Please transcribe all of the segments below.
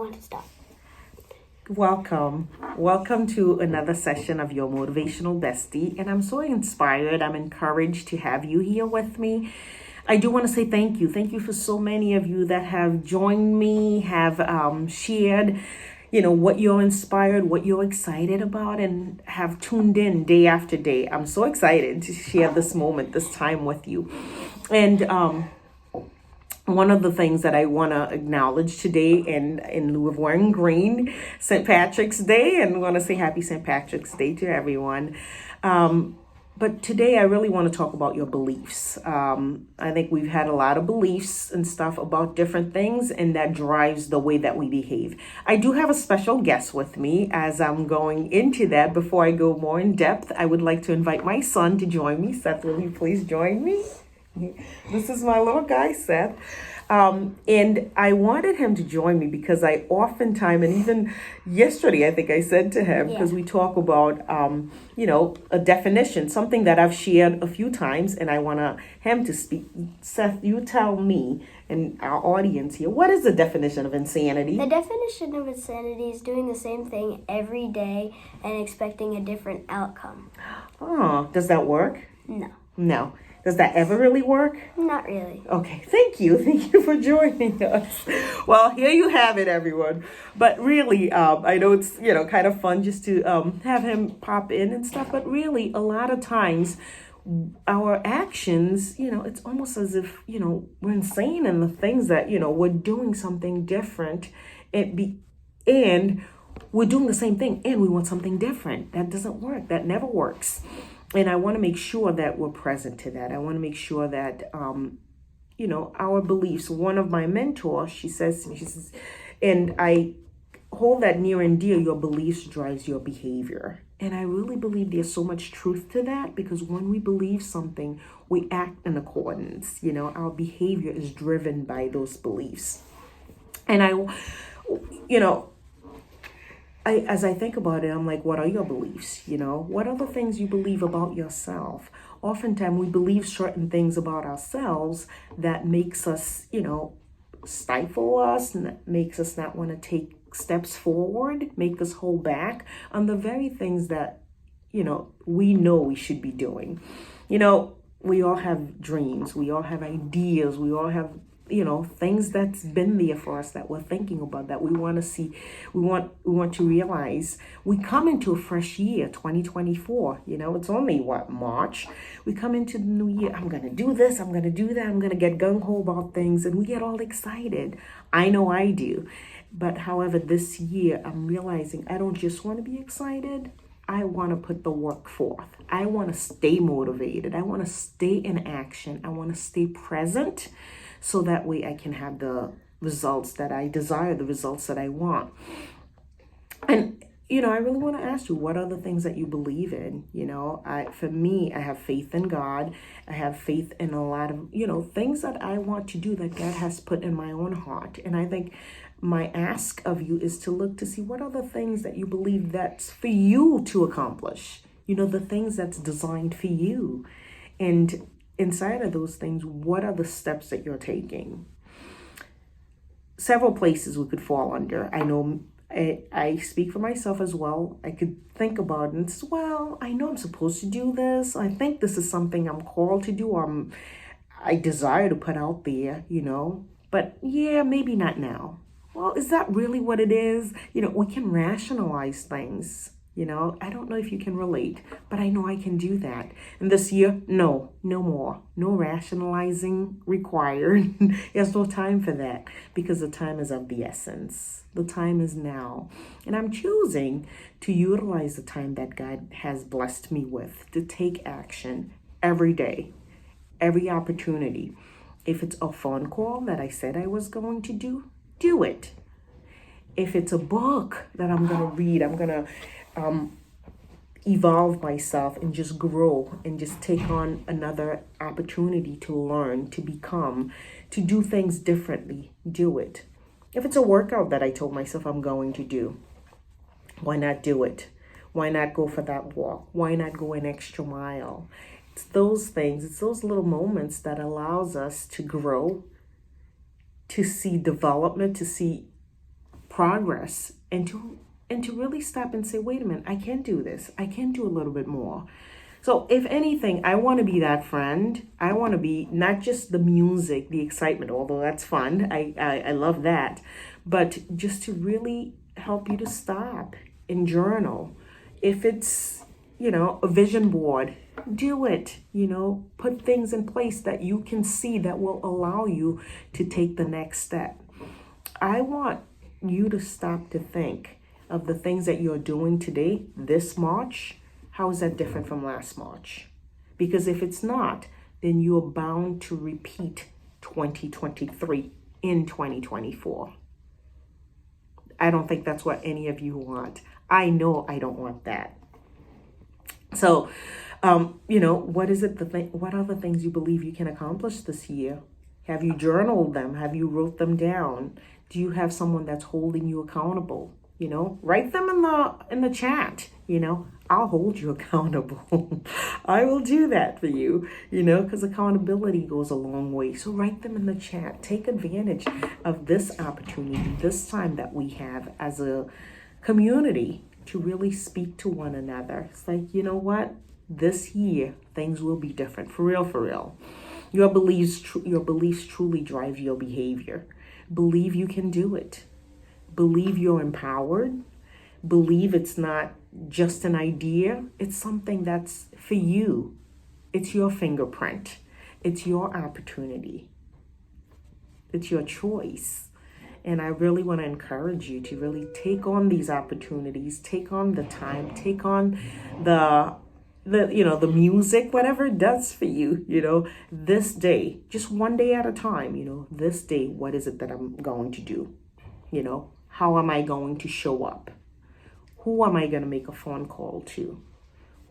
want to stop. Welcome. Welcome to another session of Your Motivational Bestie. And I'm so inspired. I'm encouraged to have you here with me. I do want to say thank you. Thank you for so many of you that have joined me, have shared, what you're inspired, what you're excited about, and have tuned in day after day. I'm so excited to share this moment, this time with you. And one of the things that I want to acknowledge today, in lieu of wearing green, St. Patrick's Day, and I want to say happy St. Patrick's Day to everyone. But today I really want to talk about your beliefs. I think we've had a lot of beliefs and stuff about different things, and that drives the way that we behave. I do have a special guest with me. As I'm going into that, before I go more in depth, I would like to invite my son to join me. Seth, will you please join me? This is my little guy, Seth. And I wanted him to join me because I oftentimes, and even yesterday, I think I said to him, because we talk about, a definition, something that I've shared a few times, and I want him to speak. Seth, you tell me and our audience here, what is the definition of insanity? The definition of insanity is doing the same thing every day and expecting a different outcome. Oh, does that work? No. Does that ever really work? Not really. Okay, thank you. Thank you for joining us. Well, here you have it, everyone. But really, I know it's, kind of fun just to have him pop in and stuff. But really, a lot of times, our actions, it's almost as if, we're insane in the things that, we're doing something different and we're doing the same thing and we want something different. That doesn't work. That never works. And I want to make sure that we're present to that. I want to make sure that, our beliefs. One of my mentors, she says to me, and I hold that near and dear, your beliefs drives your behavior. And I really believe there's so much truth to that, because when we believe something, we act in accordance. Our behavior is driven by those beliefs. And as I think about it, I'm like, what are your beliefs? What are the things you believe about yourself? Oftentimes we believe certain things about ourselves that makes us, stifle us, and that makes us not want to take steps forward, make us hold back on the very things that, we know we should be doing. We all have dreams. We all have ideas. We all have things that's been there for us that we're thinking about, that we want to see, we want to realize. We come into a fresh year, 2024, it's only March. We come into the new year, I'm going to do this, I'm going to do that, I'm going to get gung-ho about things, and we get all excited. I know I do. But however, this year, I'm realizing I don't just want to be excited. I want to put the work forth. I want to stay motivated. I want to stay in action. I want to stay present, so that way I can have the results that I desire, the results that I want. And, I really want to ask you, what are the things that you believe in? For me, I have faith in God. I have faith in a lot of, things that I want to do that God has put in my own heart. And I think my ask of you is to look to see what are the things that you believe that's for you to accomplish. The things that's designed for you. And inside of those things, what are the steps that you're taking? Several places we could fall under. I know I speak for myself as well. I could think about it and say, well, I know I'm supposed to do this. I think this is something I'm called to do. I desire to put out there, but yeah, maybe not now. Well, is that really what it is? We can rationalize things. I don't know if you can relate, but I know I can do that. And this year, no more. No rationalizing required. There's no time for that, because the time is of the essence. The time is now. And I'm choosing to utilize the time that God has blessed me with to take action every day, every opportunity. If it's a phone call that I said I was going to do it. If it's a book that I'm going to read, I'm going to evolve myself and just grow and just take on another opportunity to learn, to become, to do things differently. Do it. If it's a workout that I told myself I'm going to do, why not do it? Why not go for that walk? Why not go an extra mile? It's those things, it's those little moments that allows us to grow, to see development, to see progress, and to really stop and say, wait a minute, I can do this. I can do a little bit more. So if anything, I want to be that friend. I want to be not just the music, the excitement, although that's fun. I love that. But just to really help you to stop and journal. If it's, a vision board, do it. Put things in place that you can see that will allow you to take the next step. I want you to stop to think of the things that you're doing today, this March. How is that different from last March? Because if it's not, then you're bound to repeat 2023 in 2024. I don't think that's what any of you want. I know I don't want that. So, what is it? What are the things you believe you can accomplish this year? Have you journaled them? Have you wrote them down? Do you have someone that's holding you accountable? Write them in the chat. I'll hold you accountable. I will do that for you, because accountability goes a long way. So write them in the chat. Take advantage of this opportunity, this time that we have as a community to really speak to one another. It's like, you know what? This year, things will be different. For real, for real. Your beliefs truly drive your behavior. Believe you can do it. Believe you're empowered. Believe it's not just an idea. It's something that's for you. It's your fingerprint. It's your opportunity. It's your choice. And I really want to encourage you to really take on these opportunities, take on the time, take on the music, whatever it does for you, this day, just one day at a time, this day, what is it that I'm going to do? How am I going to show up? Who am I going to make a phone call to?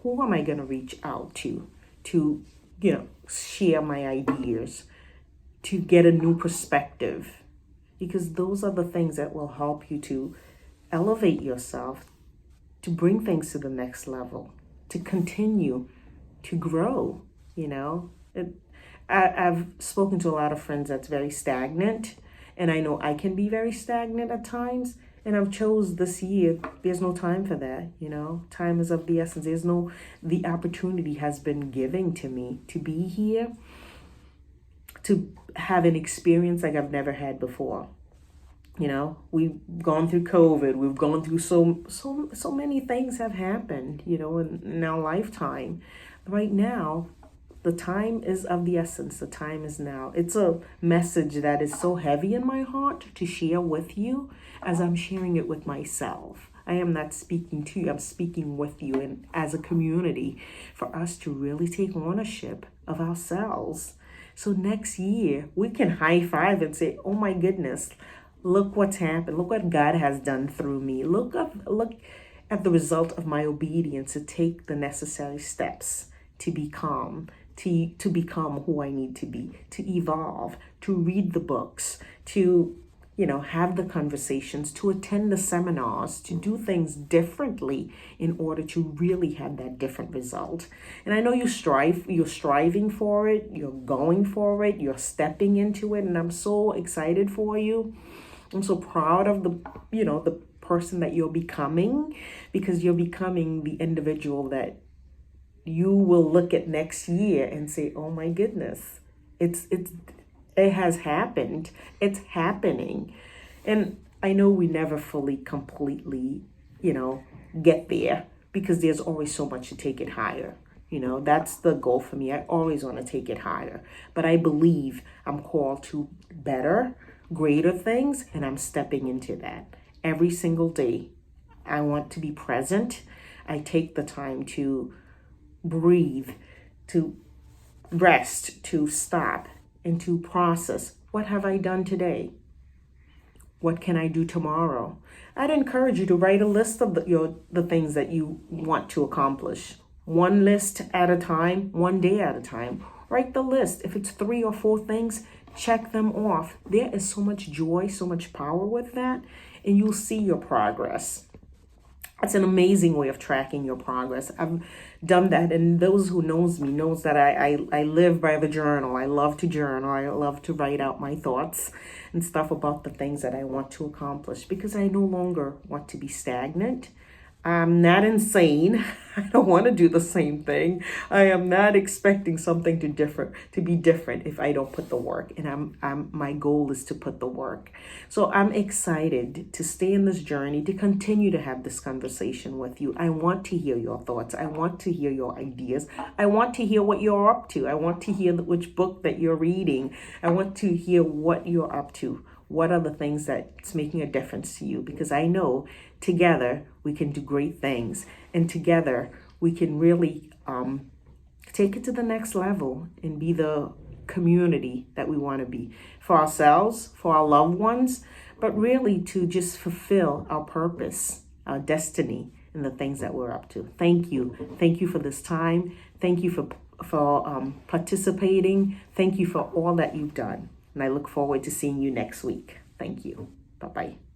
Who am I going to reach out to share my ideas, to get a new perspective? Because those are the things that will help you to elevate yourself, to bring things to the next level, to continue to grow, I've spoken to a lot of friends that's very stagnant, and I know I can be very stagnant at times. And I've chose this year, there's no time for that, Time is of the essence. The opportunity has been given to me to be here, to have an experience like I've never had before. We've gone through COVID. We've gone through so many things have happened, in our lifetime. Right now, the time is of the essence. The time is now. It's a message that is so heavy in my heart to share with you as I'm sharing it with myself. I am not speaking to you. I'm speaking with you and as a community for us to really take ownership of ourselves. So next year, we can high five and say, oh my goodness, look what's happened. Look what God has done through me. Look at the result of my obedience to take the necessary steps to become who I need to be, to evolve, to read the books, to have the conversations, to attend the seminars, to do things differently in order to really have that different result. And I know you're striving for it, you're going for it, you're stepping into it, and I'm so excited for you. I'm so proud of the person that you're becoming, because you're becoming the individual that you will look at next year and say, oh my goodness, it has happened. It's happening. And I know we never fully, completely, get there, because there's always so much to take it higher. That's the goal for me. I always want to take it higher. But I believe I'm called to better, greater things, and I'm stepping into that. Every single day, I want to be present. I take the time to breathe, to rest, to stop, and to process. What have I done today? What can I do tomorrow? I'd encourage you to write a list of the things that you want to accomplish. One list at a time, one day at a time. Write the list. If it's 3 or 4 things, check them off. There is so much joy, so much power with that, and you'll see your progress. It's an amazing way of tracking your progress. I've done that, and those who knows me knows that I live by the journal. I love to journal. I love to write out my thoughts and stuff about the things that I want to accomplish, because I no longer want to be stagnant. I'm not insane. I don't want to do the same thing. I am not expecting something to be different if I don't put the work. And my goal is to put the work. So I'm excited to stay in this journey, to continue to have this conversation with you. I want to hear your thoughts. I want to hear your ideas. I want to hear what you're up to. I want to hear which book that you're reading. I want to hear what you're up to. What are the things that's making a difference to you? Because I know together we can do great things, and together we can really take it to the next level and be the community that we want to be for ourselves, for our loved ones, but really to just fulfill our purpose, our destiny, and the things that we're up to. Thank you. Thank you for this time. Thank you for participating. Thank you for all that you've done. And I look forward to seeing you next week. Thank you. Bye-bye.